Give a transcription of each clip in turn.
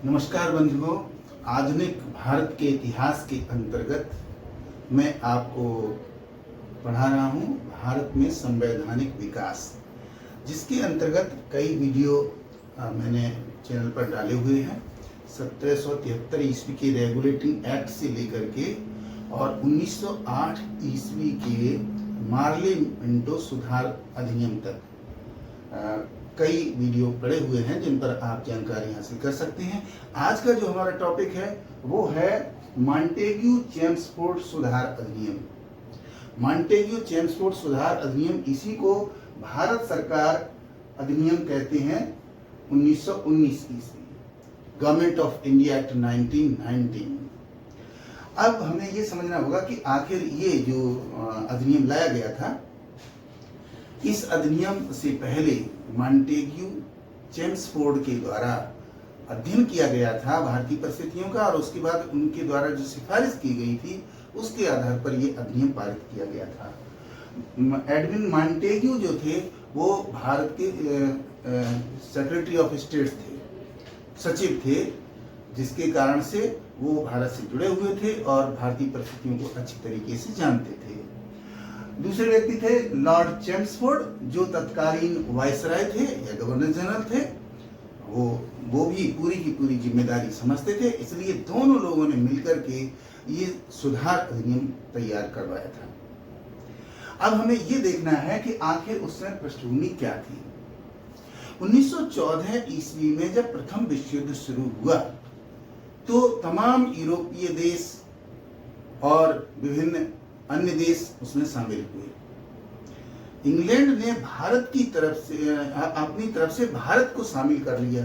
नमस्कार बंधुओं, आधुनिक भारत के इतिहास के अंतर्गत मैं आपको पढ़ा रहा हूँ भारत में संवैधानिक विकास, जिसके अंतर्गत कई वीडियो मैंने चैनल पर डाले हुए हैं। 1773 ईस्वी के रेगुलेटिंग एक्ट से लेकर के और 1908 ईस्वी के मार्ले मिंटो सुधार अधिनियम तक कई वीडियो पड़े हुए हैं जिन पर आप जानकारी हासिल कर सकते हैं। आज का जो हमारा टॉपिक है वो है मॉन्टेग्यू चेम्सफोर्ड सुधार अधिनियम। मॉन्टेग्यू चेम्सफोर्ड सुधार अधिनियम, इसी को भारत सरकार अधिनियम कहते हैं। 1919 ईस्वी, गवर्नमेंट ऑफ इंडिया एक्ट 1919। अब हमें ये समझना होगा कि आखिर ये जो अधिनियम लाया गया था, इस अधिनियम से पहले मॉन्टेग्यू चेम्सफोर्ड के द्वारा अध्ययन किया गया था भारतीय परिस्थितियों का, और उसके बाद उनके द्वारा जो सिफारिश की गई थी उसके आधार पर यह अधिनियम पारित किया गया था। एडविन मॉन्टेग्यू जो थे वो भारत के सेक्रेटरी ऑफ स्टेट थे, सचिव थे, जिसके कारण से वो भारत से जुड़े हुए थे और भारतीय परिस्थितियों को अच्छी तरीके से जानते थे। दूसरे व्यक्ति थे लॉर्ड चेम्सफोर्ड, जो तत्कालीन वायसराय थे या गवर्नर जनरल थे। वो भी पूरी की पूरी जिम्मेदारी समझते थे, इसलिए दोनों लोगों ने मिलकर के ये सुधार अधिनियम तैयार करवाया था। अब हमें ये देखना है कि आखिर उस समय पृष्ठभूमि क्या थी। 1914 ईस्वी में जब प्रथम विश्व युद्ध शुरू हुआ तो तमाम यूरोपीय देश और विभिन्न अन्य देश उसमें शामिल हुए। इंग्लैंड ने भारत की तरफ से अपनी तरफ से भारत को शामिल कर लिया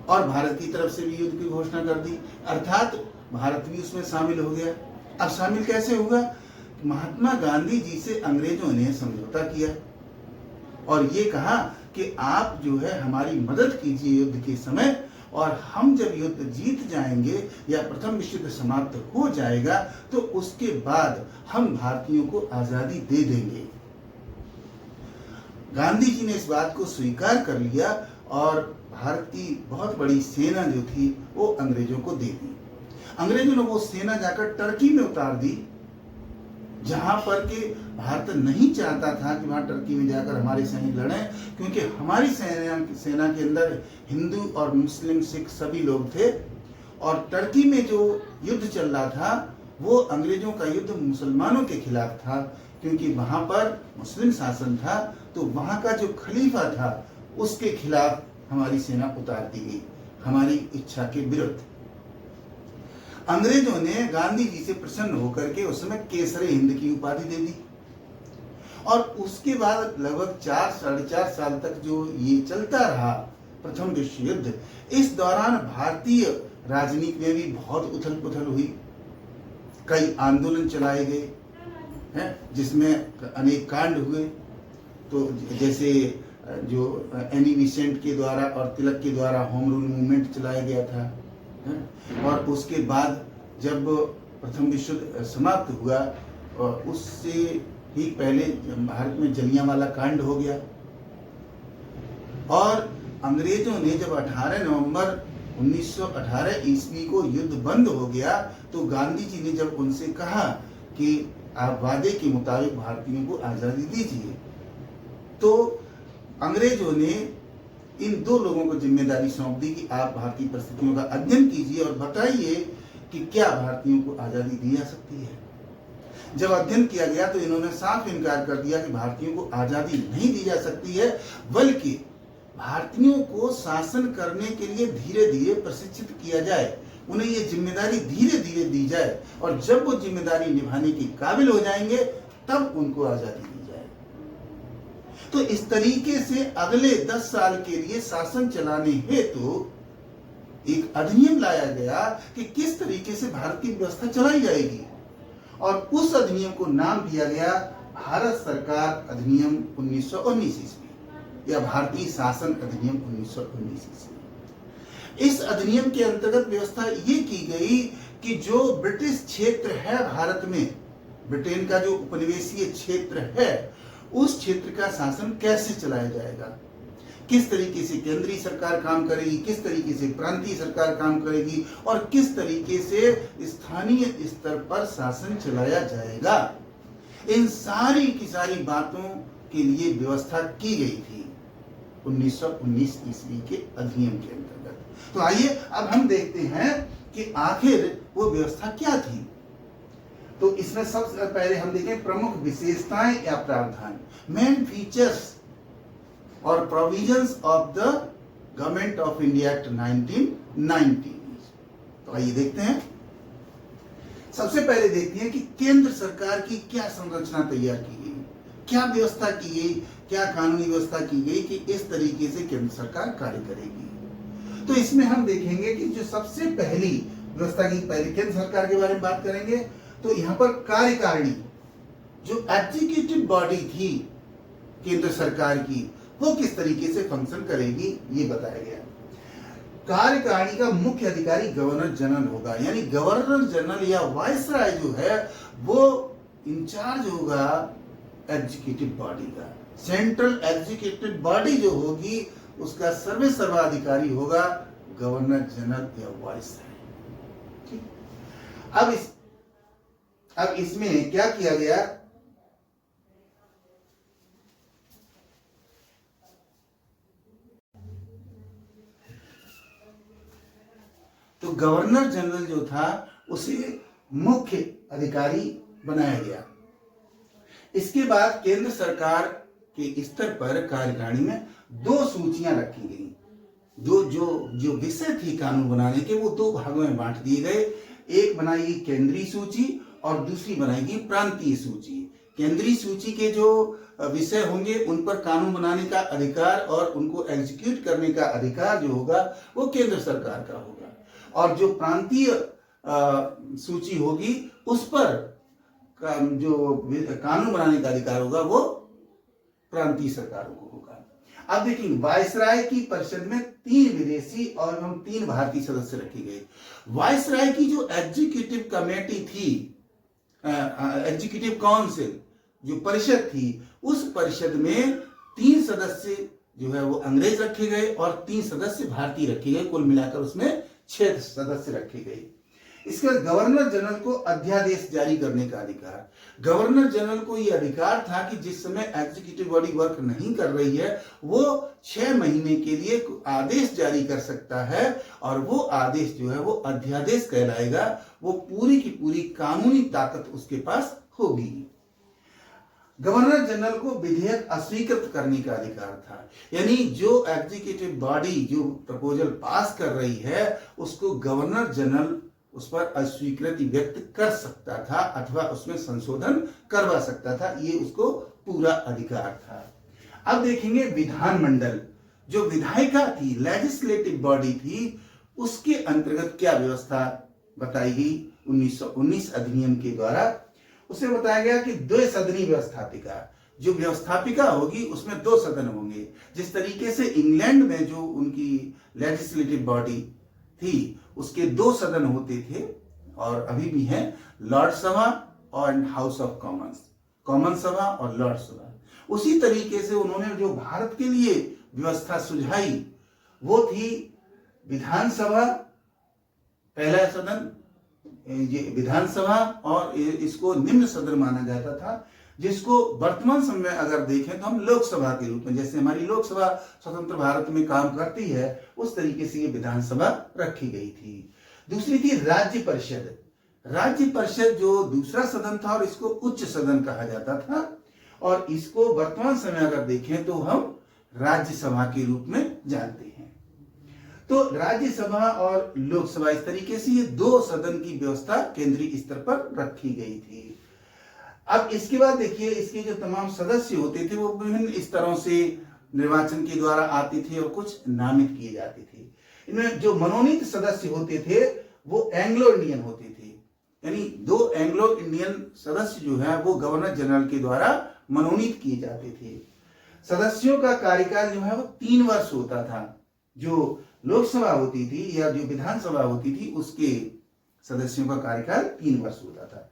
और भारत की तरफ से भी युद्ध की घोषणा कर दी, अर्थात भारत भी उसमें शामिल हो गया। अब शामिल कैसे हुआ? महात्मा गांधी जी से अंग्रेजों ने समझौता किया और ये कहा कि आप जो है हमारी मदद कीजिए युद्ध के समय, और हम जब युद्ध जीत जाएंगे या प्रथम विश्व युद्ध समाप्त हो जाएगा तो उसके बाद हम भारतीयों को आजादी दे देंगे। गांधी जी ने इस बात को स्वीकार कर लिया और भारत की बहुत बड़ी सेना जो थी वो अंग्रेजों को दे दी। अंग्रेजों ने वो सेना जाकर टर्की में उतार दी, जहां पर के भारत नहीं चाहता था कि वहां टर्की में जाकर हमारे सैनिक लड़ें, क्योंकि हमारी सेना के अंदर हिंदू और मुस्लिम सिख सभी लोग थे, और टर्की में जो युद्ध चल रहा था वो अंग्रेजों का युद्ध मुसलमानों के खिलाफ था, क्योंकि वहां पर मुस्लिम शासन था। तो वहां का जो खलीफा था उसके खिलाफ हमारी सेना उतार दी गई, हमारी इच्छा के विरुद्ध। अंग्रेजों ने गांधी जी से प्रसन्न होकर के उस समय केसरे हिंद की उपाधि दे दी, और उसके बाद लगभग 4-4.5 साल तक जो ये चलता रहा प्रथम विश्व युद्ध, इस दौरान भारतीय राजनीति में भी बहुत उथल पुथल हुई। कई आंदोलन चलाए गए हैं जिसमें अनेक कांड हुए। तो जैसे जो एनी बेसेंट के द्वारा और तिलक के द्वारा होम रूल मूवमेंट चलाया गया था, और उसके बाद जब प्रथम विश्व युद्ध समाप्त हुआ और उससे ही पहले भारत में जलियांवाला कांड हो गया। और अंग्रेजों ने जब 18 नवंबर 1918 ईस्वी को युद्ध बंद हो गया तो गांधी जी ने जब उनसे कहा कि आप वादे के मुताबिक भारतीयों को आजादी दीजिए, तो अंग्रेजों ने इन दो लोगों को जिम्मेदारी सौंप दी कि आप भारतीय परिस्थितियों का अध्ययन कीजिए और बताइए कि क्या भारतीयों को आजादी दी जा सकती है। जब अध्ययन किया गया तो इन्होंने साफ इनकार कर दिया कि भारतीयों को आजादी नहीं दी जा सकती है, बल्कि भारतीयों को शासन करने के लिए धीरे धीरे प्रशिक्षित किया जाए, उन्हें ये जिम्मेदारी धीरे धीरे दी जाए, और जब वो जिम्मेदारी निभाने के काबिल हो जाएंगे तब उनको आजादी दी जाए। तो इस तरीके से अगले 10 साल के लिए शासन चलाने हेतु एक अधिनियम लाया गया कि किस तरीके से भारत की व्यवस्था चलाई जाएगी, और उस अधिनियम को नाम दिया गया भारत सरकार अधिनियम 1919 ईस्वी या भारतीय शासन अधिनियम 1919 ईस्वी। इस अधिनियम के अंतर्गत व्यवस्था ये की गई कि जो ब्रिटिश क्षेत्र है भारत में, ब्रिटेन का जो उपनिवेशीय क्षेत्र है, उस क्षेत्र का शासन कैसे चलाया जाएगा, किस तरीके से केंद्रीय सरकार काम करेगी, किस तरीके से प्रांतीय सरकार काम करेगी और किस तरीके से स्थानीय स्तर पर शासन चलाया जाएगा, इन सारी की सारी बातों के लिए व्यवस्था की गई थी 1919 ईस्वी के अधिनियम के अंतर्गत। तो आइए अब हम देखते हैं कि आखिर वो व्यवस्था क्या थी। तो इसमें सबसे पहले हम देखें प्रमुख विशेषताएं या प्रावधान, मेन फीचर्स और provisions of the government of India act 1990। तो आइए देखते हैं। सबसे पहले देखते हैं कि केंद्र सरकार की क्या संरचना तैयार की गई, क्या व्यवस्था की गई, क्या कानूनी व्यवस्था की गई कि इस तरीके से केंद्र सरकार कार्य करेगी। तो इसमें हम देखेंगे कि जो सबसे पहली व्यवस्था की, पहले केंद्र सरकार के बारे में बात करेंगे। तो यहाँ पर कार्यकारिणी, जो एग्जीक्यूटिव बॉडी थी केंद्र सरकार की, वो किस तरीके से फंक्शन करेगी ये बताया गया। कार्यकारिणी का मुख्य अधिकारी गवर्नर जनरल होगा, यानी गवर्नर जनरल या वायसराय जो है वो इंचार्ज होगा एग्जीक्यूटिव बॉडी का। सेंट्रल एग्जीक्यूटिव बॉडी जो होगी उसका सर्वाधिकारी होगा गवर्नर जनरल या वायसराय। ठीक, अब इसमें क्या किया गया, तो गवर्नर जनरल जो था उसे मुख्य अधिकारी बनाया गया। इसके बाद केंद्र सरकार के स्तर पर कार्यकारिणी में दो सूचियां रखी गई। जो विषय थी कानून बनाने के वो दो भागों में बांट दिए गए। एक बनाई केंद्रीय सूची और दूसरी बनाएगी प्रांतीय सूची। केंद्रीय सूची के जो विषय होंगे उन पर कानून बनाने का अधिकार और उनको एग्जीक्यूट करने का अधिकार जो होगा वो केंद्र सरकार का होगा, और जो प्रांतीय सूची होगी उस पर जो कानून बनाने का अधिकार होगा वो प्रांतीय सरकारों को होगा। अब देखिए, वायसराय की परिषद में 3 विदेशी और 3 भारतीय सदस्य रखे गए। वायसराय की जो एग्जीक्यूटिव कमेटी थी, एग्जीक्यूटिव काउंसिल जो परिषद थी, उस परिषद में 3 सदस्य जो है वो अंग्रेज रखे गए और 3 सदस्य भारतीय रखे गए। कुल मिलाकर उसमें 6 सदस्य रखे गए। इसके बाद गवर्नर जनरल को अध्यादेश जारी करने का अधिकार। गवर्नर जनरल को यह अधिकार था कि जिस समय एग्जीक्यूटिव बॉडी वर्क नहीं कर रही है वो 6 महीने के लिए आदेश जारी कर सकता है, और वो आदेश जो है वो अध्यादेश कहलाएगा। वो पूरी की पूरी कानूनी ताकत उसके पास होगी। गवर्नर जनरल को विधेयक अस्वीकृत करने का अधिकार था, यानी जो एग्जीक्यूटिव बॉडी जो प्रपोजल पास कर रही है उसको गवर्नर जनरल उस पर अस्वीकृति व्यक्त कर सकता था अथवा उसमें संशोधन करवा सकता था, ये उसको पूरा अधिकार था। अब देखेंगे विधानमंडल, जो विधायिका थी, लेजिस्लेटिव बॉडी थी, उसके अंतर्गत क्या व्यवस्था बताई गई 1919 अधिनियम के द्वारा। उसे बताया गया कि 2 सदनी व्यवस्थापिका, जो व्यवस्थापिका होगी उसमें 2 सदन होंगे। जिस तरीके से इंग्लैंड में जो उनकी लेजिस्लेटिव बॉडी थी उसके 2 सदन होते थे और अभी भी हैं, लॉर्ड सभा और हाउस ऑफ कॉमन्स, कॉमन सभा और लॉर्ड सभा। उसी तरीके से उन्होंने जो भारत के लिए व्यवस्था सुझाई वो थी विधानसभा, पहला सदन ये विधानसभा, और इसको निम्न सदन माना जाता था, जिसको वर्तमान समय में अगर देखें तो हम लोकसभा के रूप में, जैसे हमारी लोकसभा स्वतंत्र भारत में काम करती है उस तरीके से ये विधानसभा रखी गई थी। दूसरी थी राज्य परिषद। राज्य परिषद जो दूसरा सदन था और इसको उच्च सदन कहा जाता था, और इसको वर्तमान समय अगर देखें तो हम राज्यसभा के रूप में जानते हैं। तो राज्यसभा और लोकसभा, इस तरीके से ये 2 सदन की व्यवस्था केंद्रीय स्तर पर रखी गई थी। अब इसके बाद देखिए, इसके जो तमाम सदस्य होते थे वो विभिन्न स्तरों से निर्वाचन के द्वारा आते थे और कुछ नामित किए जाते थे। इनमें जो मनोनीत सदस्य होते थे वो एंग्लो इंडियन होते थे, यानी 2 एंग्लो इंडियन सदस्य जो है वो गवर्नर जनरल के द्वारा मनोनीत किए जाते थे। सदस्यों का कार्यकाल जो है वो 3 वर्ष होता था। जो लोकसभा होती थी या जो विधानसभा होती थी उसके सदस्यों का कार्यकाल 3 वर्ष होता था।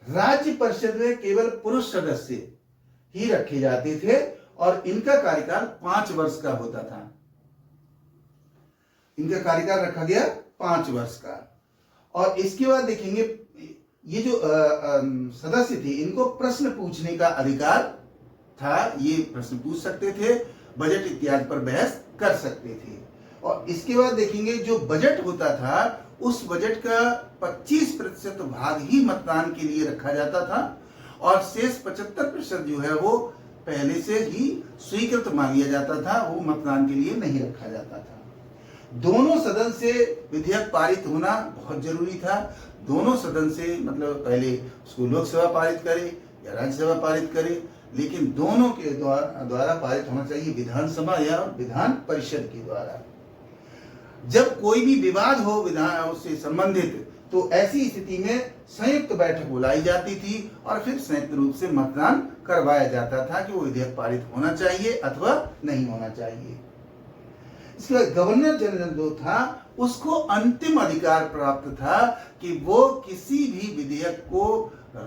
राज्य परिषद में केवल पुरुष सदस्य ही रखे जाते थे और इनका कार्यकाल 5 वर्ष का होता था। इनका कार्यकाल रखा गया 5 वर्ष का। और इसके बाद देखेंगे ये जो सदस्य थे इनको प्रश्न पूछने का अधिकार था, ये प्रश्न पूछ सकते थे, बजट इत्यादि पर बहस कर सकते थे। और इसके बाद देखेंगे जो बजट होता था उस बजट का 25% भाग ही मतदान के लिए रखा जाता था और शेष 75% जो है वो पहले से ही स्वीकृत मान लिया जाता था, वो मतदान के लिए नहीं रखा जाता था। दोनों सदन से विधेयक पारित होना बहुत जरूरी था। दोनों सदन से मतलब पहले उसको लोकसभा पारित करे या राज्यसभा पारित करे, लेकिन दोनों के द्वारा पारित होना चाहिए, विधानसभा या विधान परिषद के द्वारा। जब कोई भी विवाद हो विधान से संबंधित तो ऐसी स्थिति में संयुक्त बैठक बुलाई जाती थी और फिर संयुक्त रूप से मतदान करवाया जाता था कि वो विधेयक पारित होना चाहिए अथवा नहीं होना चाहिए। इसके बाद गवर्नर जनरल जो था उसको अंतिम अधिकार प्राप्त था कि वो किसी भी विधेयक को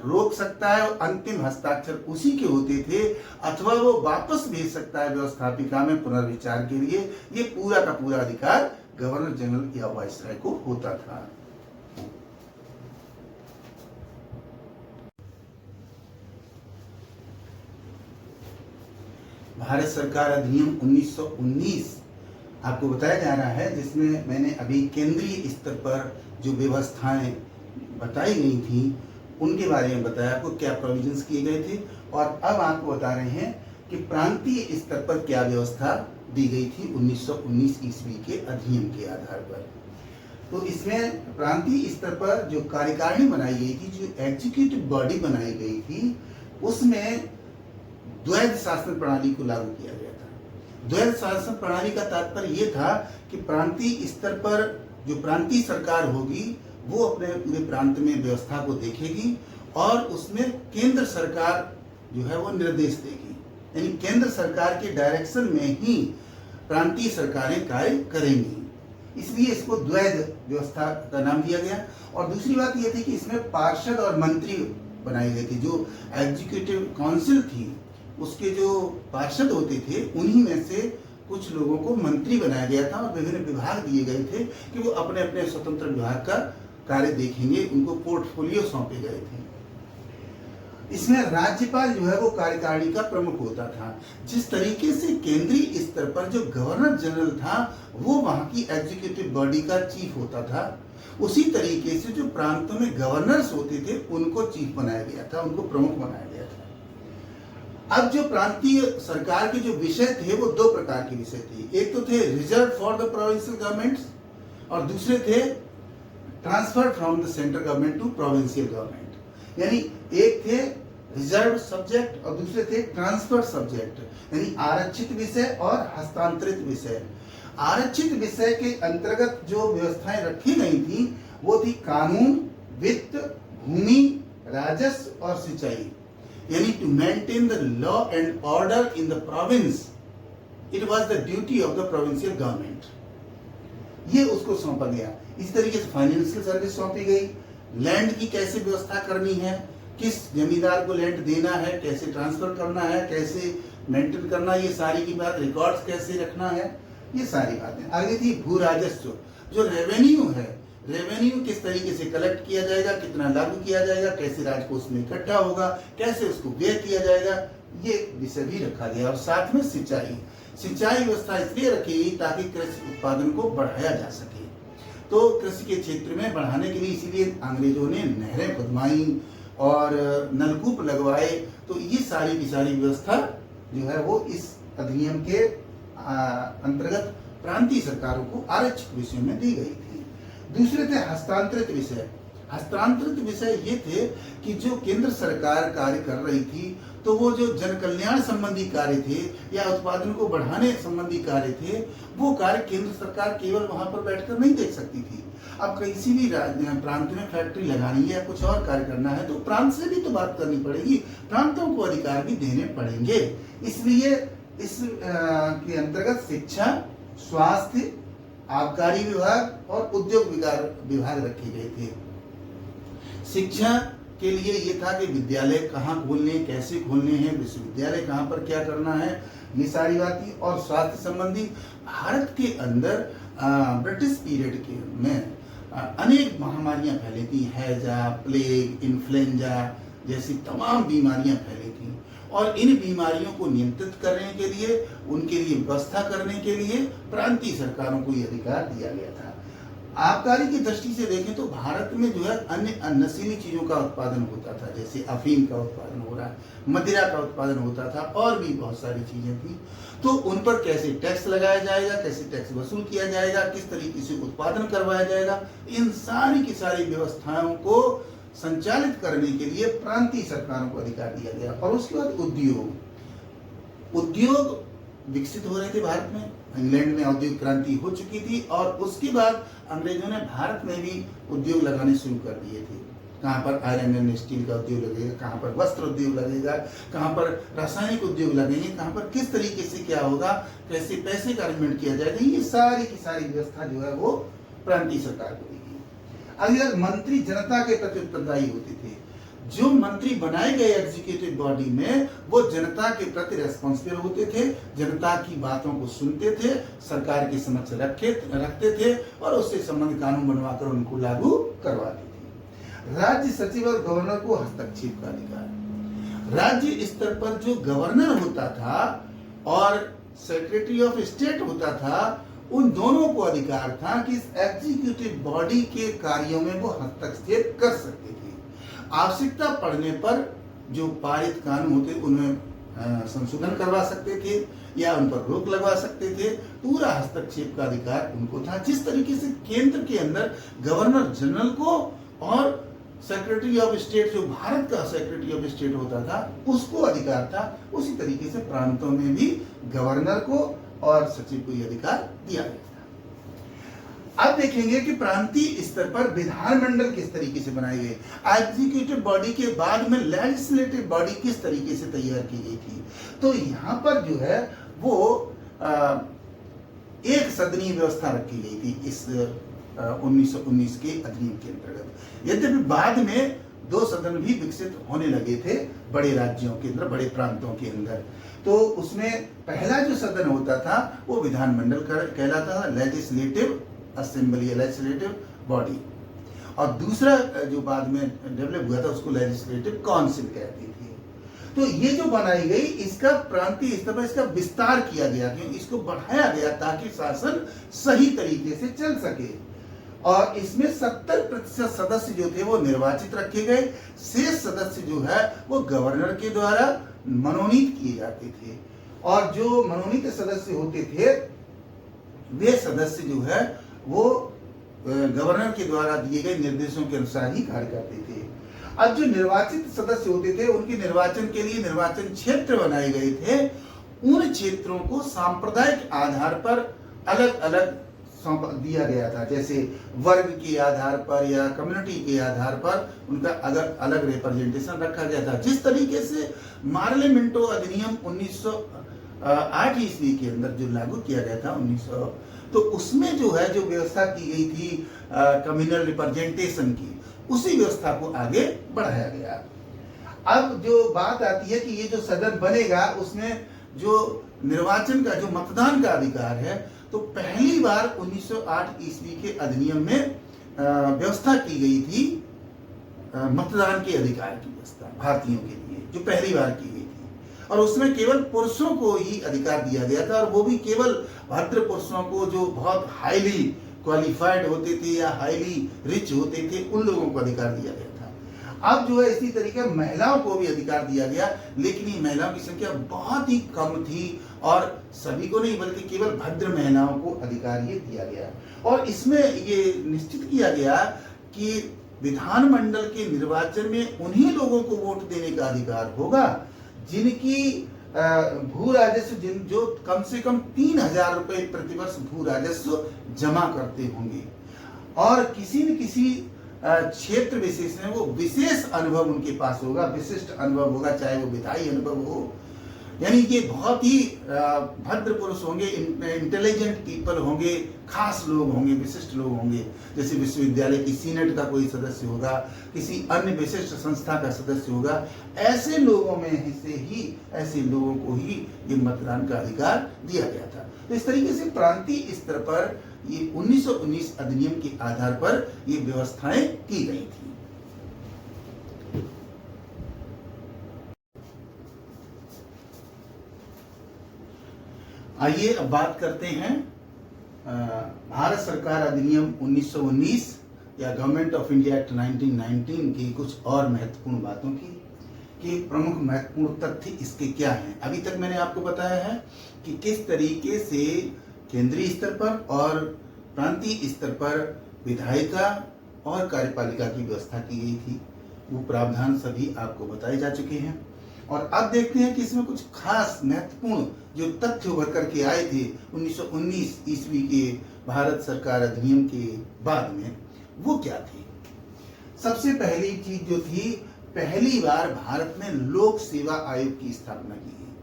रोक सकता है और अंतिम हस्ताक्षर उसी के होते थे, अथवा वो वापस भेज सकता है व्यवस्थापिका में पुनर्विचार के लिए। ये पूरा का पूरा अधिकार गवर्नर जनरल या वाइसराय को होता था। भारत सरकार अधिनियम 1919 आपको बताया जा रहा है, जिसमें मैंने अभी केंद्रीय स्तर पर जो व्यवस्थाएं बताई गई थी उनके बारे में बताया, आपको क्या प्रोविजंस किए गए थे। और अब आपको बता रहे हैं कि प्रांतीय स्तर पर क्या व्यवस्था दी गई थी 1919 ईस्वी के अधिनियम के आधार पर। तो इसमें प्रांतीय स्तर पर जो कार्यकारिणी बनाई गई थी, जो एग्जीक्यूटिव बॉडी बनाई गई थी, उसमें द्वैध शासन प्रणाली को लागू किया गया था। द्वैध शासन प्रणाली का तात्पर्य यह था कि प्रांतीय स्तर पर जो प्रांतीय सरकार होगी वो अपने पूरे प्रांत में व्यवस्था को देखेगी और उसमें केंद्र सरकार जो है वो निर्देश देगी, यानी केंद्र सरकार के डायरेक्शन में ही प्रांतीय सरकारें कार्य करेंगी। इसलिए इसको द्वैध व्यवस्था का नाम दिया गया। और दूसरी बात यह थी कि इसमें पार्षद और मंत्री बनाए गए थे। जो एग्जीक्यूटिव काउंसिल थी उसके जो पार्षद होते थे उन्हीं में से कुछ लोगों को मंत्री बनाया गया था और विभिन्न विभाग दिए गए थे कि वो अपने अपने स्वतंत्र विभाग का कार्य देखेंगे, उनको पोर्टफोलियो सौंपे गए थे। इसमें राज्यपाल जो है वो कार्यकारिणी का प्रमुख होता था। जिस तरीके से केंद्रीय स्तर पर जो गवर्नर जनरल था वो वहां की एग्जीक्यूटिव बॉडी का चीफ होता था, उसी तरीके से जो प्रांतों में गवर्नर्स होते थे उनको चीफ बनाया गया था, उनको प्रमुख बनाया गया था। अब जो प्रांतीय सरकार के जो विषय थे वो दो प्रकार के विषय थे। एक तो थे reserve for the provincial governments और दूसरे थे transfer from the central government to provincial government. यानी एक थे रिजर्व सब्जेक्ट और दूसरे थे ट्रांसफर सब्जेक्ट, यानी आरक्षित विषय और हस्तांतरित विषय। आरक्षित विषय के अंतर्गत जो व्यवस्थाएं रखी गई थी वो थी कानून, वित्त, भूमि, राजस्व और सिंचाई। यानी to maintain the law and order in the province it was the duty of the provincial government, ये उसको सौंपा गया। इसी तरीके से फाइनेंशियल सर्विस सौंपी गई, लैंड की कैसे व्यवस्था करनी है, किस जमींदार को लैंड देना है, कैसे ट्रांसफर करना है, कैसे मेंटेन करना, ये सारी की बात, रिकॉर्ड्स कैसे रखना है, ये सारी बातें। आगे थी भू राजस्व, जो रेवेन्यू है, रेवेन्यू किस तरीके से कलेक्ट किया जाएगा, कितना लागू किया जाएगा, कैसे राजकोष में इकट्ठा होगा, कैसे उसको व्यय किया जाएगा, ये विषय भी रखा गया। और साथ में सिंचाई, सिंचाई व्यवस्था इसलिए रखी गई ताकि कृषि उत्पादन को बढ़ाया जा सके। तो कृषि के क्षेत्र में बढ़ाने के लिए इसीलिए अंग्रेजों ने नहरें खुदवाई और नलकूप लगवाए। तो ये सारी की सारी व्यवस्था जो है वो इस अधिनियम के अंतर्गत प्रांतीय सरकारों को आरक्षित विषयों में दी गई थी। दूसरे थे हस्तांतरित विषय। हस्तांतरित विषय ये थे कि जो केंद्र सरकार कार्य कर रही थी तो वो जो जन कल्याण संबंधी कार्य थे या उत्पादन को बढ़ाने संबंधी कार्य थे, वो कार्य केंद्र सरकार केवल वहां पर बैठकर नहीं देख सकती थी। अब किसी भी प्रांत में फैक्ट्री लगानी है या कुछ और कार्य करना है तो प्रांत से भी तो बात करनी पड़ेगी, प्रांतों को अधिकार भी देने पड़ेंगे। इसलिए इस के अंतर्गत शिक्षा, स्वास्थ्य, आबकारी विभाग और उद्योग विभाग रखे गए थे। शिक्षा के लिए ये था कि विद्यालय कहाँ खोलने हैं, कैसे खोलने हैं, विश्वविद्यालय कहाँ पर क्या करना है, ये सारी बात थी। और स्वास्थ्य संबंधी भारत के अंदर ब्रिटिश पीरियड के में अनेक महामारियां फैली थी। हैजा, प्लेग, इन्फ्लुएंजा जैसी तमाम बीमारियां फैली थी और इन बीमारियों को नियंत्रित करने के लिए, उनके लिए व्यवस्था करने के लिए प्रांतीय सरकारों को यह अधिकार दिया गया था। आबकारी की दृष्टि से देखें तो भारत में जो है अन्य नशीली चीजों का उत्पादन होता था, जैसे अफीम का उत्पादन हो रहा है, मदिरा का उत्पादन होता था और भी बहुत सारी चीजें थी। तो उन पर कैसे टैक्स लगाया जाएगा, कैसे टैक्स वसूल किया जाएगा, किस तरीके से उत्पादन करवाया जाएगा, इन सारी की सारी व्यवस्थाओं को संचालित करने के लिए प्रांतीय सरकारों को अधिकार दिया गया। और उसके बाद उद्योग विकसित हो रहे थे भारत में। इंग्लैंड में औद्योगिक क्रांति हो चुकी थी और उसके बाद अंग्रेजों ने भारत में भी उद्योग लगाने शुरू कर दिए थे। कहाँ पर आयरन एंड स्टील का उद्योग लगेगा, कहाँ पर वस्त्र उद्योग लगेगा, कहाँ पर रासायनिक उद्योग लगेंगे, कहाँ पर किस तरीके से क्या होगा, कैसे पैसे का अरेंजमेंट किया जाएगा, ये सारी की सारी व्यवस्था जो है वो प्रांतीय सरकार को दी गई। अगर मंत्री जनता के प्रति उत्तरदायी होते थे, जो मंत्री बनाए गए एग्जीक्यूटिव बॉडी में वो जनता के प्रति रेस्पॉन्सिबल होते थे, जनता की बातों को सुनते थे, सरकार के समक्ष रखते थे और उससे संबंधित कानून बनवाकर उनको लागू करवाते थे। राज्य सचिव और गवर्नर को हस्तक्षेप का अधिकार। राज्य स्तर पर जो गवर्नर होता था और सेक्रेटरी ऑफ स्टेट होता था, उन दोनों को अधिकार था कि इस एग्जीक्यूटिव बॉडी के कार्यों में वो हस्तक्षेप कर सकते थे। आवश्यकता पड़ने पर जो पारित कानून होते उनमें संशोधन करवा सकते थे या उन पर रोक लगवा सकते थे। पूरा हस्तक्षेप का अधिकार उनको था। जिस तरीके से केंद्र के अंदर गवर्नर जनरल को और सेक्रेटरी ऑफ स्टेट, जो भारत का सेक्रेटरी ऑफ स्टेट होता था, उसको अधिकार था, उसी तरीके से प्रांतों में भी गवर्नर को और सचिव को यह अधिकार दिया गया था। अब देखेंगे कि प्रांतीय स्तर पर विधानमंडल किस तरीके से बनाए गए। एग्जीक्यूटिव बॉडी के बाद में लेजिस्लेटिव बॉडी किस तरीके से तैयार की गई थी। तो यहाँ पर जो है वो एक सदनीय व्यवस्था रखी गई थी इस 1919 के अधिनियम के अंतर्गत। यद्यपि बाद में 2 सदन भी विकसित होने लगे थे बड़े राज्यों के अंदर, बड़े प्रांतों के अंदर। तो उसमें पहला जो सदन होता था वो विधानमंडल कहलाता था, लेजिस्लेटिव असेंबली, लेजिस्लेटिव बॉडी। और दूसरा जो बाद में डेवलप हुआ था उसको लेजिस्लेटिव काउंसिल कहते थे। तो ये जो बनाई गई, इसका प्रांतीय स्तर पर इसका विस्तार किया गया, क्यों इसको बढ़ाया गया ताकि शासन सही तरीके से चल सके। और इसमें 70% सदस्य जो थे वो निर्वाचित रखे गए। शेष सदस्य जो है वो गवर्नर के द्वारा मनोनीत किए जाते थे और जो मनोनीत सदस्य होते थे वे सदस्य जो है वो गवर्नर के द्वारा दिए गए निर्देशों के अनुसार ही कार्य करते थे। अब जो निर्वाचित सदस्य होते थे उनके निर्वाचन के लिए निर्वाचन क्षेत्र बनाए गए थे। उन क्षेत्रों को सांप्रदायिक आधार पर अलग अलग सौंप दिया गया था, जैसे वर्ग के आधार पर या कम्युनिटी के आधार पर उनका अलग अलग रिप्रेजेंटेशन रखा गया था। जिस तरीके से मार्लियामेंटो अधिनियम 1908 ईस्वी के अंदर जो लागू किया गया था 1900, तो उसमें जो है जो व्यवस्था की गई थी कम्युनल रिप्रेजेंटेशन की, उसी व्यवस्था को आगे बढ़ाया गया। अब जो बात आती है कि ये जो सदन बनेगा उसमें जो निर्वाचन का, जो मतदान का अधिकार है, तो पहली बार 1908 ईस्वी के अधिनियम में व्यवस्था की गई थी मतदान के अधिकार की व्यवस्था भारतीयों के लिए, जो पहली बार की गई थी। और उसमें केवल पुरुषों को ही अधिकार दिया गया था और वो भी केवल भद्र पुरुषों को, जो बहुत हाईली क्वालिफाइड होते थे या हाईली रिच होते थे, उन लोगों को अधिकार दिया गया था। अब जो है इसी तरीके महिलाओं को भी अधिकार दिया गया, लेकिन ये महिलाओं की संख्या बहुत ही कम थी और सभी को नहीं बल्कि केवल भद्र महिलाओं को अधिकार ये दिया गया। और इसमें ये निश्चित किया गया कि विधानमंडल के निर्वाचन में उन्हीं लोगों को वोट देने का अधिकार होगा जिनकी भू राजस्व, जो कम से कम 3,000 रुपए प्रतिवर्ष भू राजस्व जमा करते होंगे और किसी न किसी क्षेत्र विशेष में वो विशेष अनुभव उनके पास होगा, विशिष्ट अनुभव होगा, चाहे वो विधायी अनुभव हो यानी ये बहुत ही भद्र पुरुष होंगे, इंटेलिजेंट पीपल होंगे, खास लोग होंगे, विशिष्ट लोग होंगे। जैसे विश्वविद्यालय की सीनेट का कोई सदस्य होगा, किसी अन्य विशिष्ट संस्था का सदस्य होगा, ऐसे लोगों में से ही, ऐसे लोगों को ही ये मतदान का अधिकार दिया गया था। तो इस तरीके से प्रांतीय स्तर पर ये 1919 अधिनियम के आधार पर ये व्यवस्थाएं की गई थी। आइए अब बात करते हैं भारत सरकार अधिनियम 1919 या गवर्नमेंट ऑफ इंडिया एक्ट 1919 की कुछ और महत्वपूर्ण बातों की, कि प्रमुख महत्वपूर्ण तथ्य इसके क्या हैं। अभी तक मैंने आपको बताया है कि किस तरीके से केंद्रीय स्तर पर और प्रांतीय स्तर पर विधायिका और कार्यपालिका की व्यवस्था की गई थी। वो प्रावधान सभी आपको बताए जा चुके हैं। और अब देखते हैं कि इसमें कुछ खास महत्वपूर्ण जो तथ्य उभर करके आए थे 1919 ईस्वी के भारत सरकार अधिनियम के बाद में, वो क्या थी। सबसे पहली चीज जो थी, पहली बार भारत में लोक सेवा आयोग की स्थापना की गई।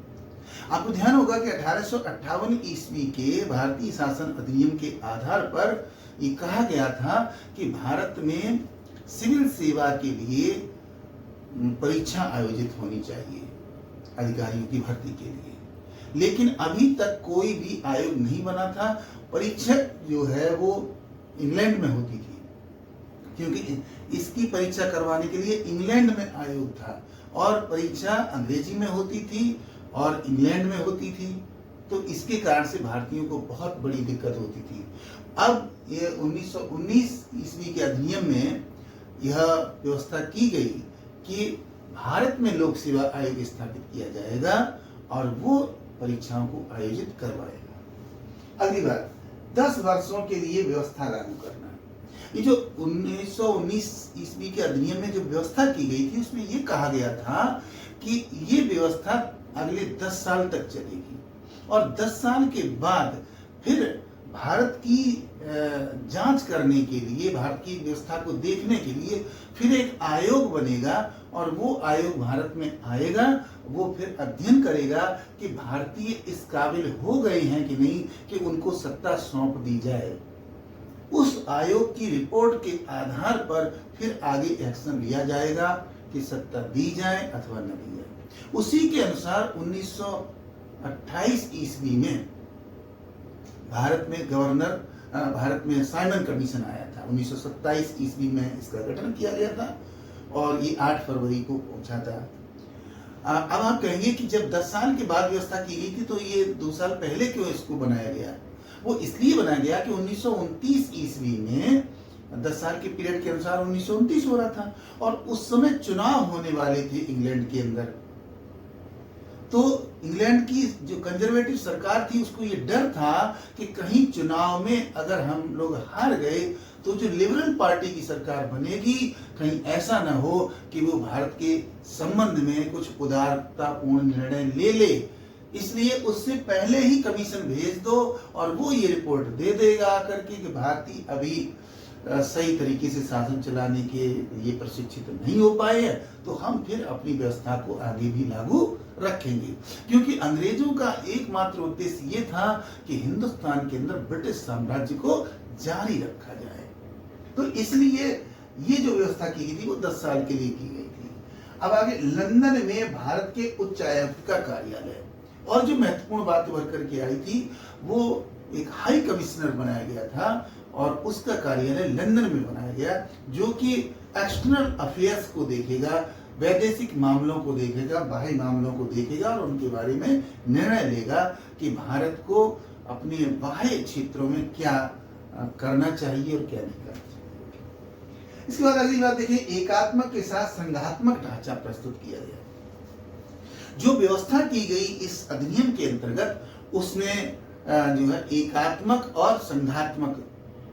आपको ध्यान होगा कि 1858 ईस्वी के भारतीय शासन अधिनियम के आधार पर ये कहा गया था कि भारत में सिविल सेवा के लिए परीक्षा आयोजित होनी चाहिए अधिकारियों की भर्ती के लिए, लेकिन अभी तक कोई भी आयोग नहीं बना था। परीक्षा जो है वो इंग्लैंड में होती थी, क्योंकि इसकी परीक्षा करवाने के लिए इंग्लैंड में आयोग था, और परीक्षा अंग्रेजी में होती थी और इंग्लैंड में होती थी। तो इसके कारण से भारतीयों को बहुत बड़ी दिक्कत होती थी। अब ये 1919 ईस्वी के अधिनियम में यह व्यवस्था की गई कि भारत में लोक सेवा आयोग स्थापित किया जाएगा और वो परीक्षाओं को आयोजित करवाएगा। अगली बात, 10 वर्षों के लिए व्यवस्था लागू करना। ये जो 1919 ईस्वी के अधिनियम में जो व्यवस्था की गई थी, उसमें ये कहा गया था कि ये व्यवस्था अगले 10 साल तक चलेगी, और 10 साल के बाद फिर भारत की जांच करने के लिए, भारत की व्यवस्था को देखने के लिए फिर एक आयोग बनेगा, और वो आयोग भारत में आएगा। वो फिर अध्ययन करेगा कि भारतीय इस काबिल हो गए हैं कि नहीं कि उनको सत्ता सौंप दी जाए। उस आयोग की रिपोर्ट के आधार पर फिर आगे एक्शन लिया जाएगा कि सत्ता दी जाए अथवा न दी जाए। उसी के अनुसार 1928 ईस्वी में भारत में साइमन कमीशन आया था। 1927 ईस्वी में इसका गठन किया गया था और ये 8 फरवरी को पहुंचा था। अब आप कहेंगे कि जब 10 साल के बाद व्यवस्था की गई थी तो ये 2 साल पहले क्यों इसको बनाया गया। वो इसलिए बनाया गया कि 1929 ईस्वी में 10 साल के पीरियड के अनुसार 1929 हो रहा था, और उस समय चुनाव होने वाले थे इंग्लैंड के अंदर। तो इंग्लैंड की जो कंजर्वेटिव सरकार थी, उसको ये डर था कि कहीं चुनाव में अगर हम लोग हार गए तो जो लिबरल पार्टी की सरकार बनेगी, कहीं ऐसा ना हो कि वो भारत के संबंध में कुछ उदारतापूर्ण निर्णय ले ले। इसलिए उससे पहले ही कमीशन भेज दो और वो ये रिपोर्ट दे देगा करके कि भारतीय अभी सही तरीके से शासन चलाने के लिए प्रशिक्षित नहीं हो पाए हैं, तो हम फिर अपनी व्यवस्था को आगे भी लागू रखेंगे। क्योंकि अंग्रेजों का एकमात्र उद्देश्य ये था कि हिंदुस्तान के अंदर ब्रिटिश साम्राज्य को जारी रखा जाए। तो इसलिए ये जो व्यवस्था की गई थी वो 10 साल के लिए की गई थी। अब आगे, लंदन में भारत के उच्चायुक्त का कार्यालय, और जो महत्वपूर्ण बात उभर करके आई थी, वो एक हाई कमिश्नर बनाया गया था और उसका कार्यालय लंदन में बनाया गया, जो कि एक्सटर्नल अफेयर्स को देखेगा, वैदेशिक मामलों को देखेगा, बाह्य मामलों को देखेगा और उनके बारे में निर्णय लेगा कि भारत को अपने बाह्य क्षेत्रों में क्या करना चाहिए और क्या नहीं करना चाहिए। इसके बाद अगली बात देखिए, एकात्मक के साथ संघात्मक ढांचा प्रस्तुत किया गया। जो व्यवस्था की गई इस अधिनियम के अंतर्गत, उसमें जो है एकात्मक और संघात्मक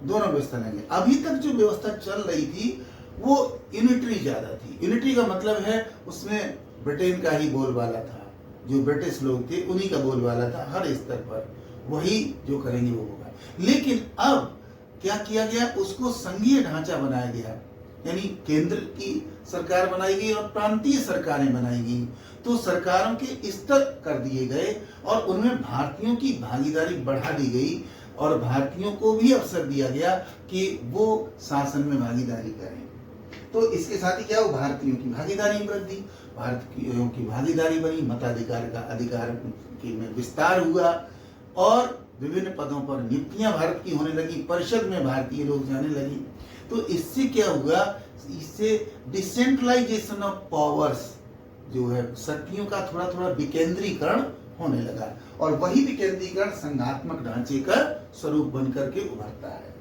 दोनों व्यवस्था लेंगे। अभी तक जो व्यवस्था चल रही थी वो यूनिटरी ज्यादा थी। यूनिटरी का मतलब है उसमें ब्रिटेन का ही बोलबाला था, जो ब्रिटिश लोग थे उन्हीं का बोलबाला था, हर स्तर पर वही जो करेंगे वो होगा। लेकिन अब क्या किया गया, उसको संघीय ढांचा बनाया गया। यानी केंद्र की सरकार बनाई गई और प्रांतीय सरकारें बनाई गई। तो सरकारों के स्तर कर दिए गए और उनमें भारतीयों की भागीदारी बढ़ा दी गई और भारतीयों को भी अवसर दिया गया कि वो शासन में भागीदारी करें। तो इसके साथ ही क्या हुआ, भारतीयों की भागीदारी में वृद्धि, भारतीयों की भागीदारी बनी, मताधिकार का अधिकार में विस्तार हुआ और विभिन्न पदों पर नियुक्तियां भारत की होने लगी, परिषद में भारतीय लोग जाने लगे। तो इससे क्या हुआ, इससे डिसेंट्रलाइजेशन ऑफ पावर्स जो है, शक्तियों का थोड़ा थोड़ा विकेंद्रीकरण होने लगा और वही विकेंद्रीकरण संघात्मक ढांचे का स्वरूप बनकर के उभरता है।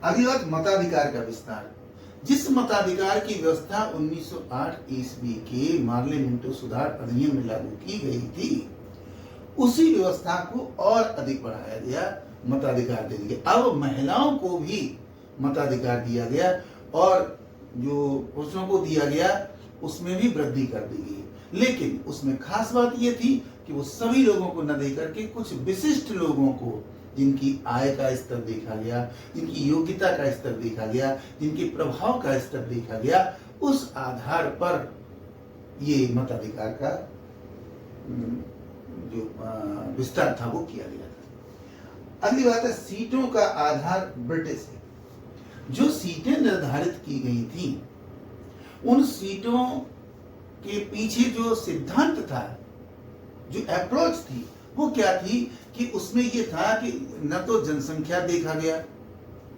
अगली बात, मताधिकार का विस्तार। जिस मताधिकार की व्यवस्था 1908 ईस्वी के मार्ले मिंटो सुधार अधिनियम में लागू की गई थी, उसी व्यवस्था को और अधिक बढ़ाया गया, मताधिकार दे दिया। अब महिलाओं को भी मताधिकार दिया गया और जो पुरुषों को दिया गया उसमें भी वृद्धि कर दी गई। लेकिन उसमें खास बात यह थी कि वो सभी लोगों को न देकर के कुछ विशिष्ट लोगों को, जिनकी आय का स्तर देखा गया, जिनकी योग्यता का स्तर देखा गया, जिनके प्रभाव का स्तर देखा गया, उस आधार पर ये मताधिकार का जो विस्तार था वो किया गया था। अगली बात है, सीटों का आधार ब्रिटिश है। जो सीटें निर्धारित की गई थी, उन सीटों के पीछे जो सिद्धांत था, जो अप्रोच थी, वो क्या थी कि उसमें ये था कि न तो जनसंख्या देखा गया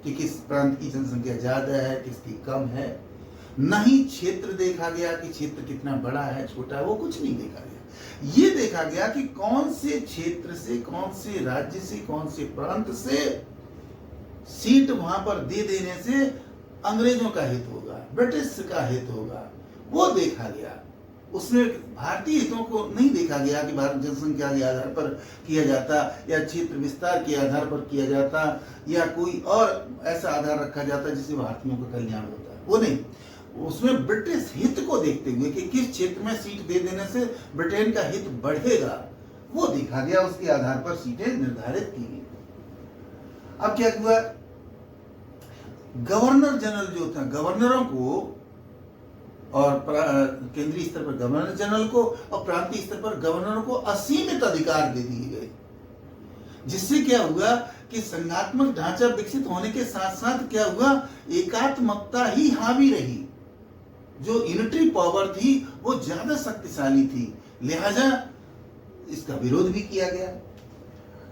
कि किस प्रांत की जनसंख्या ज्यादा है, किसकी कम है, न ही क्षेत्र देखा गया कि क्षेत्र कितना बड़ा है, छोटा है, वो कुछ नहीं देखा गया। ये देखा गया कि कौन से क्षेत्र से, कौन से राज्य से, कौन से प्रांत से सीट वहां पर दे देने से अंग्रेजों का हित होगा, ब्रिटिश का हित होगा, वो देखा गया। उसमें भारतीय हितों को नहीं देखा गया कि भारत जनसंख्या के आधार पर किया जाता या क्षेत्र विस्तार के आधार पर किया जाता या कोई और ऐसा आधार रखा जाता जिससे भारतीयों का कल्याण होता, वो नहीं। उसमें ब्रिटिश हित को देखते हुए कि किस क्षेत्र में सीट दे देने से ब्रिटेन का हित बढ़ेगा, वो देखा गया, उसके आधार पर सीटें निर्धारित की गई। अब क्या हुआ, गवर्नर जनरल जो था, गवर्नरों को और केंद्रीय स्तर पर गवर्नर जनरल को और प्रांतीय स्तर पर गवर्नरों को असीमित अधिकार दे दिए गए, जिससे क्या हुआ कि संघात्मक ढांचा विकसित होने के साथ साथ क्या हुआ, एकात्मकता ही हावी रही। जो यूनिटरी पावर थी वो ज्यादा शक्तिशाली थी, लिहाजा इसका विरोध भी किया गया।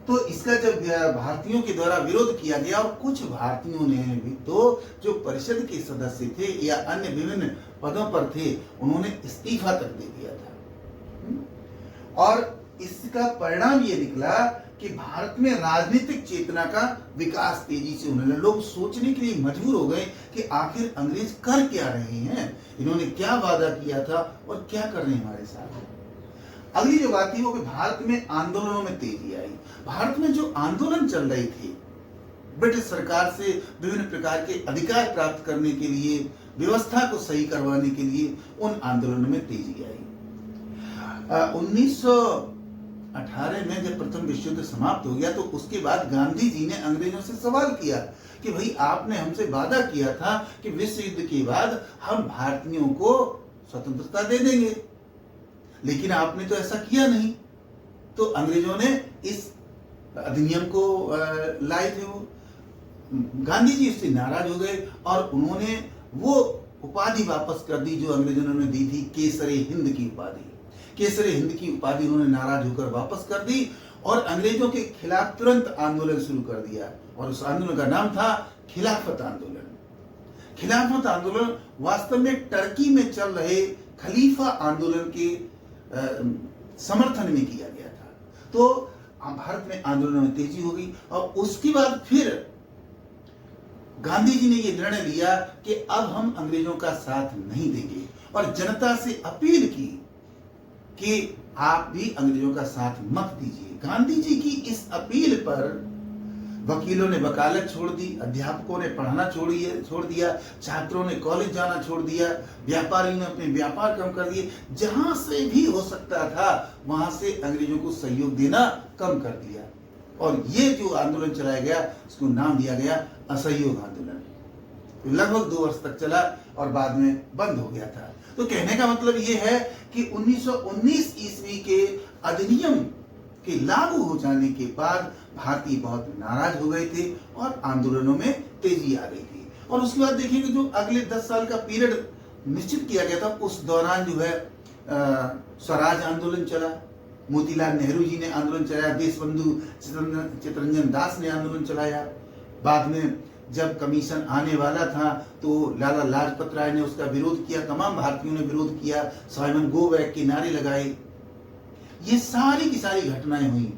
तो इसका जब भारतीयों के द्वारा विरोध किया गया और कुछ भारतीयों ने भी तो जो परिषद के सदस्य थे या अन्य विभिन्न पदों पर थे, उन्होंने इस्तीफा तक दे दिया था। और इसका परिणाम ये निकला कि भारत में राजनीतिक चेतना का विकास तेजी से होने लगा। लोग सोचने के लिए मजबूर हो गए कि आखिर अंग्रेज कर क्या रहे हैं, इन्होंने क्या वादा किया था और क्या कर रहे हैं हमारे साथ। अगली जो बात थी वो कि भारत में आंदोलनों में तेजी आई। भारत में जो आंदोलन चल रहे थे ब्रिटिश सरकार से विभिन्न प्रकार के अधिकार प्राप्त करने के लिए, व्यवस्था को सही करवाने के लिए, उन आंदोलनों में तेजी आई। 1918 में जब प्रथम विश्व युद्ध समाप्त हो गया तो उसके बाद गांधी जी ने अंग्रेजों से सवाल किया कि भाई आपने हमसे वादा किया था कि विश्व युद्ध के बाद हम भारतीयों को स्वतंत्रता दे देंगे, लेकिन आपने तो ऐसा किया नहीं। तो अंग्रेजों ने इस अधिनियम को लाए थे। वो गांधी जी इससे नाराज हो गए और उन्होंने वो उपाधि वापस कर दी जो अंग्रेजों ने दी थी, केसरी हिंद की उपाधि। केसरी हिंद की उपाधि उन्होंने नाराज होकर वापस कर दी और अंग्रेजों के खिलाफ तुरंत आंदोलन शुरू कर दिया और उस आंदोलन का नाम था खिलाफत आंदोलन। खिलाफत आंदोलन वास्तव में टर्की में चल रहे खलीफा आंदोलन के समर्थन में किया गया था। तो भारत में आंदोलन में तेजी हो गई और उसके बाद फिर गांधी जी ने यह निर्णय लिया कि अब हम अंग्रेजों का साथ नहीं देंगे और जनता से अपील की कि आप भी अंग्रेजों का साथ मत दीजिए। गांधी जी की इस अपील पर वकीलों ने वकालत छोड़ दी, अध्यापकों ने पढ़ाना छोड़ दिया, छात्रों ने कॉलेज जाना छोड़ दिया, व्यापारियों ने अपने व्यापार कम कर दिए। जहां से भी हो सकता था वहां से अंग्रेजों को सहयोग देना कम कर दिया और ये जो आंदोलन चलाया गया उसको नाम दिया गया असहयोग आंदोलन। लगभग 2 वर्ष तक चला और बाद में बंद हो गया था। तो कहने का मतलब ये है कि 1919 ईस्वी के अधिनियम के लागू हो जाने के बाद भारतीय बहुत नाराज हो गए थे और आंदोलनों में तेजी आ गई थी। और उसके बाद देखेंगे जो अगले 10 साल का पीरियड निश्चित किया गया था, उस दौरान जो है स्वराज आंदोलन चला, मोतीलाल नेहरू जी ने आंदोलन चलाया, देशबंधु चित्तरंजन दास ने आंदोलन चलाया। बाद में जब कमीशन आने वाला था तो लाला लाजपत राय ने उसका विरोध किया, तमाम भारतीयों ने विरोध किया, साइमन गो बैक के नारे लगाए। ये सारी की सारी घटनाएं हुई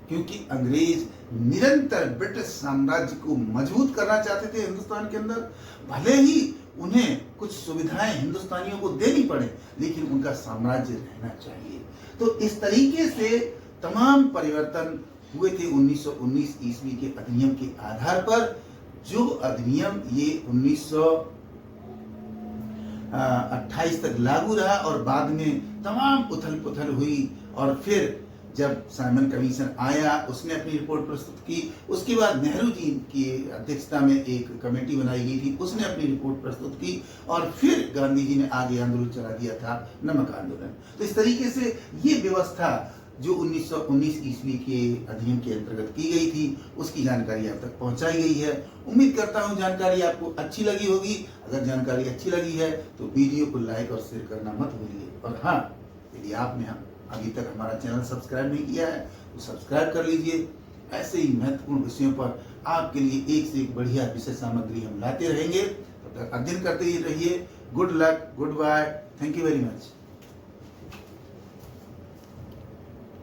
क्योंकि अंग्रेज निरंतर ब्रिटिश साम्राज्य को मजबूत करना चाहते थे हिंदुस्तान के अंदर। भले ही उन्हें कुछ सुविधाएं हिंदुस्तानियों को देनी पड़े, लेकिन उनका साम्राज्य रहना चाहिए। तो इस तरीके से तमाम परिवर्तन हुए थे 1919 ईस्वी के अधिनियम के आधार पर। जो अधिनियम ये 1928 तक लागू रहा और बाद में तमाम उथल पुथल हुई। और फिर जब साइमन कमीशन आया, उसने अपनी रिपोर्ट प्रस्तुत की, उसके बाद नेहरू जी की अध्यक्षता में एक कमेटी बनाई गई थी, उसने अपनी रिपोर्ट प्रस्तुत की और फिर गांधी जी ने आगे आंदोलन चला दिया था, नमक आंदोलन। तो इस तरीके से ये व्यवस्था जो 1919 ईस्वी के अधिनियम के अंतर्गत की गई थी, उसकी जानकारी आप तक पहुंचाई गई है। उम्मीद करता हूं जानकारी आपको अच्छी लगी होगी। अगर जानकारी अच्छी लगी है तो वीडियो को लाइक और शेयर करना मत भूलिए। और हाँ, यदि आपने अभी तक हमारा चैनल सब्सक्राइब नहीं किया है तो सब्सक्राइब कर लीजिए। ऐसे ही महत्वपूर्ण विषयों पर आपके लिए एक से एक बढ़िया विषय सामग्री हम लाते रहेंगे। तब तक अध्ययन करते ही रहिए। Good luck, goodbye, thank you very much.